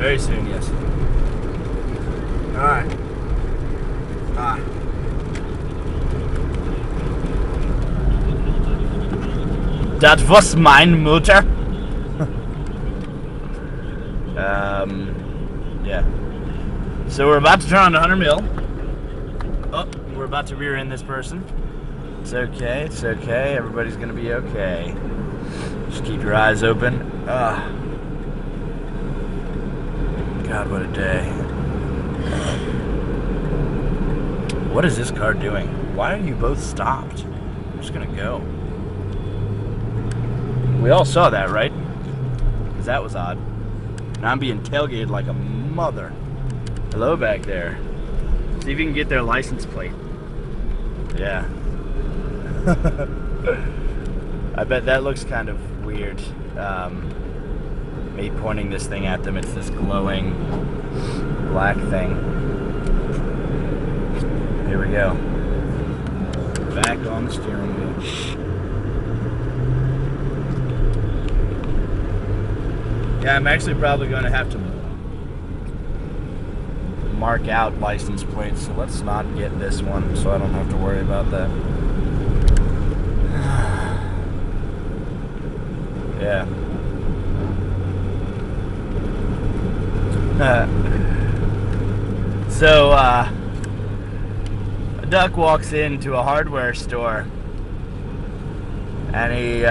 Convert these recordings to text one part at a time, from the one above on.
Very soon, yes. Alright. That was mein Mutter. Yeah. So we're about to turn on 100 mil. Oh, we're about to rear end this person. It's okay, it's okay. Everybody's gonna be okay. Just keep your eyes open. God, what a day. What is this car doing? Why are you both stopped? I'm just gonna go. We all saw that, right? Because that was odd. And I'm being tailgated like a mother. Hello back there. See if you can get their license plate. Yeah. I bet that looks kind of weird. Me pointing this thing at them. It's this glowing black thing. Here we go. Back on the steering wheel. Yeah, I'm actually probably going to have to mark out license plates, so let's not get this one so I don't have to worry about that. Yeah. So, a duck walks into a hardware store and he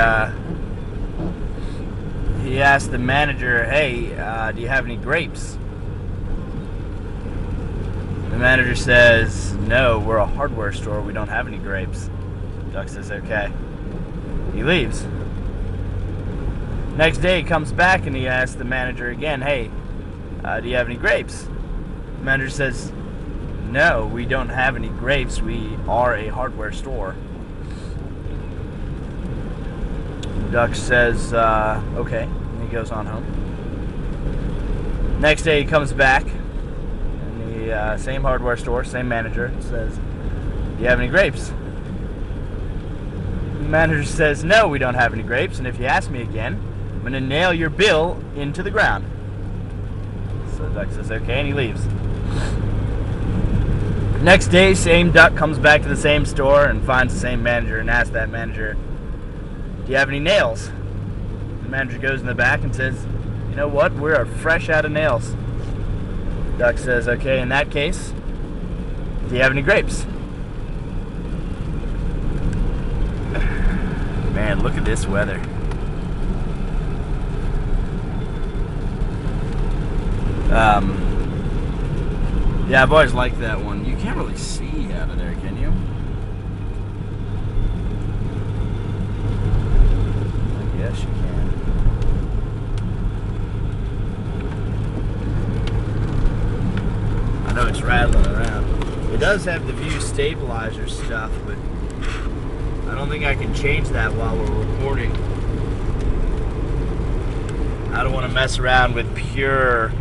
asked the manager, hey, do you have any grapes? The manager says, no, we're a hardware store, we don't have any grapes. Duck says, okay. He leaves. Next day he comes back and he asks the manager again, hey, do you have any grapes? The manager says, no, we don't have any grapes, we are a hardware store. Duck says, okay, and he goes on home. Next day he comes back, and the same hardware store, same manager, says, do you have any grapes? The manager says, no, we don't have any grapes, and if you ask me again, I'm going to nail your bill into the ground. So Duck says, okay, and he leaves. Next day, same duck comes back to the same store and finds the same manager and asks that manager, do you have any nails? The manager goes in the back and says, you know what, we're fresh out of nails. Duck says, okay, in that case, do you have any grapes? Man, look at this weather. Yeah, I've always liked that one. You can't really see out of there, can you? I guess you can. I know it's rattling around. It does have the view stabilizer stuff, but I don't think I can change that while we're recording. I don't want to mess around with pure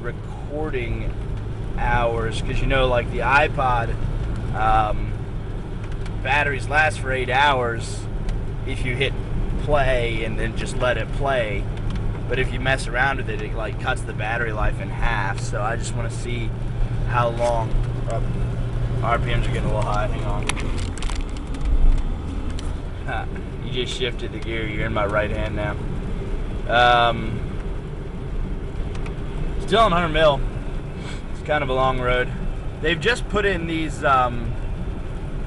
recording hours, because you know, like the iPod batteries last for 8 hours if you hit play and then just let it play, but if you mess around with it, it like cuts the battery life in half. So I just want to see how long. RPMs are getting a little high. Hang on. You just shifted the gear. You're in my right hand now. Still on 100 mil. It's kind of a long road. They've just put in these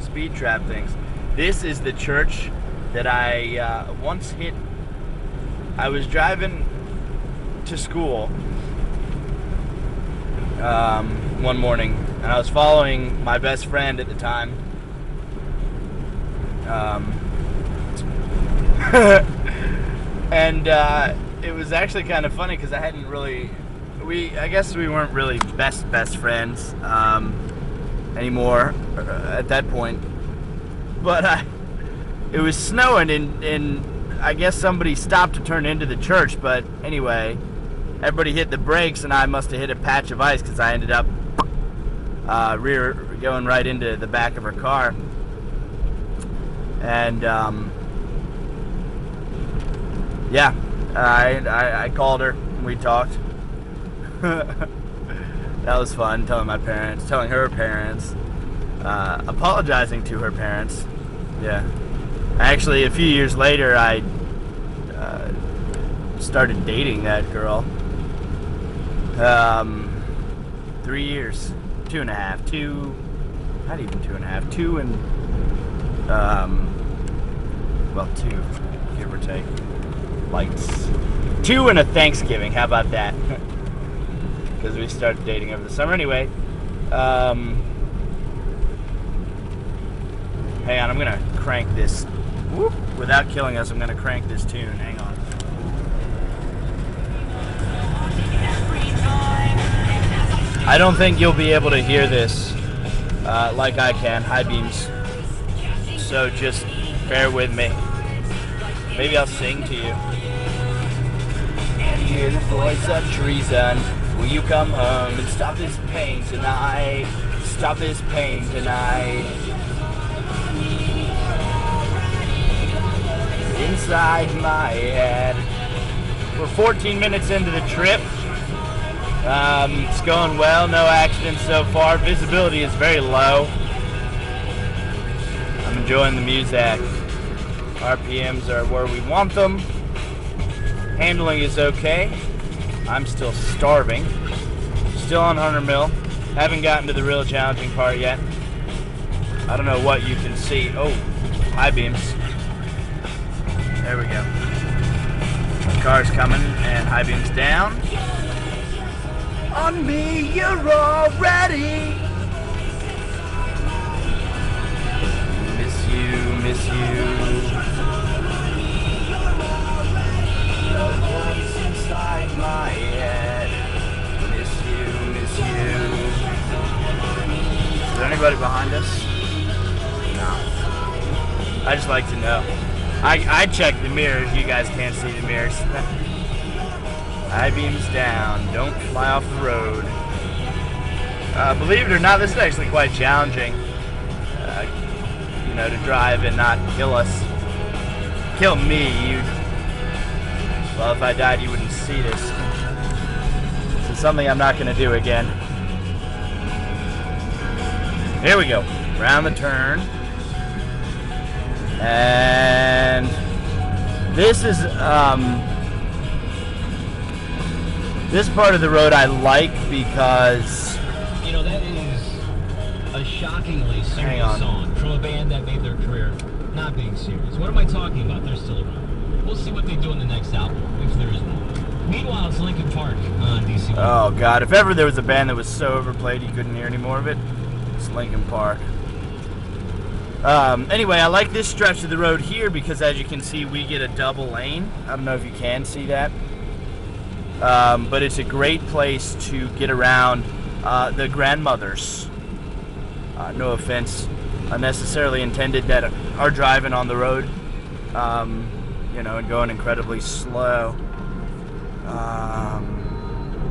speed trap things. This is the church that I once hit. I was driving to school one morning, and I was following my best friend at the time. And it was actually kind of funny because I hadn't really, I guess we weren't really best friends anymore at that point. But it was snowing, and I guess somebody stopped to turn into the church. But anyway, everybody hit the brakes, and I must have hit a patch of ice because I ended up going right into the back of her car. And yeah, I called her, and we talked. That was fun, telling her parents, apologizing to her parents. Yeah. Actually, a few years later, I started dating that girl. 3 years, 2.5, not even 2.5, 2 and, well, 2, give or take, like 2 and a Thanksgiving, how about that? Because we started dating over the summer. Anyway, hang on, I'm gonna crank this, whoop, without killing us, I'm gonna crank this tune, hang on. I don't think you'll be able to hear this like I can, high beams, so just bear with me. Maybe I'll sing to you. And hear the voice of treason. Will you come home and stop this pain tonight? Stop this pain tonight. Inside my head. We're 14 minutes into the trip. It's going well, no accidents so far. Visibility is very low. I'm enjoying the music. RPMs are where we want them. Handling is okay. I'm still starving. Still on 100 mil. Haven't gotten to the real challenging part yet. I don't know what you can see. Oh, high beams. There we go. The car's coming and high beams down. On me, you're already. Miss you. Voice inside my head. Miss you. Is there anybody behind us? No. I just like to know. I check the mirrors. You guys can't see the mirrors. High beams down. Don't fly off the road. Believe it or not, this is actually quite challenging. You know, to drive and not kill us. Kill me. Well, if I died, you wouldn't see this. This is something I'm not going to do again. Here we go. Round the turn. And this is, this part of the road I like because... You know, that is a shockingly serious song from a band that made their career not being serious. What am I talking about? They're still around. We'll see what they do in the next album, if there is one. Meanwhile, it's Linkin Park on DC. Oh, God. If ever there was a band that was so overplayed you couldn't hear any more of it, it's Linkin Park. Anyway, I like this stretch of the road here because, as you can see, we get a double lane. I don't know if you can see that. But it's a great place to get around the grandmothers. No offense unnecessarily intended that are driving on the road, you know, and going incredibly slow.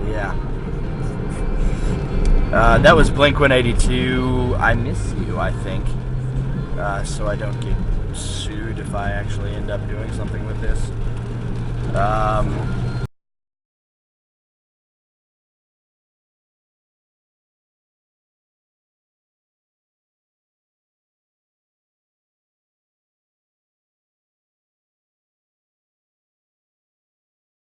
Yeah. That was Blink-182, I Miss You, I think. So I don't get sued if I actually end up doing something with this.